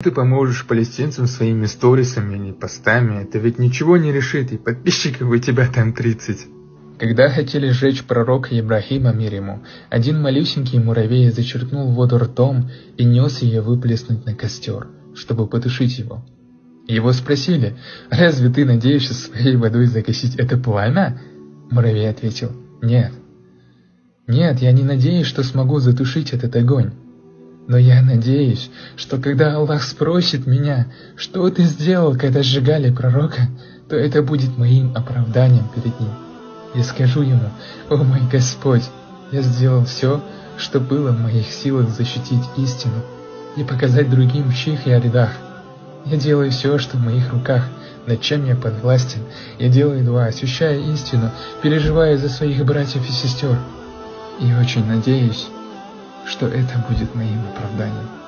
Ты поможешь палестинцам своими сторисами или постами, это ведь ничего не решит, и подписчиков у тебя там 30. Когда хотели сжечь пророка Ибрахима, мир ему, один малюсенький муравей зачерпнул воду ртом и нес ее выплеснуть на костер, чтобы потушить его. Его спросили: «Разве ты надеешься своей водой загасить это пламя?» Муравей ответил: «Нет. Нет, я не надеюсь, что смогу затушить этот огонь. Но я надеюсь, что когда Аллах спросит меня, что ты сделал, когда сжигали пророка, то это будет моим оправданием перед ним. Я скажу ему: о мой Господь, я сделал все, что было в моих силах защитить истину и показать другим, в чьих я рядах. Я делаю все, что в моих руках, над чем я подвластен. Я делаю дуа, ощущая истину, переживая за своих братьев и сестер. И очень надеюсь, что это будет моим оправданием».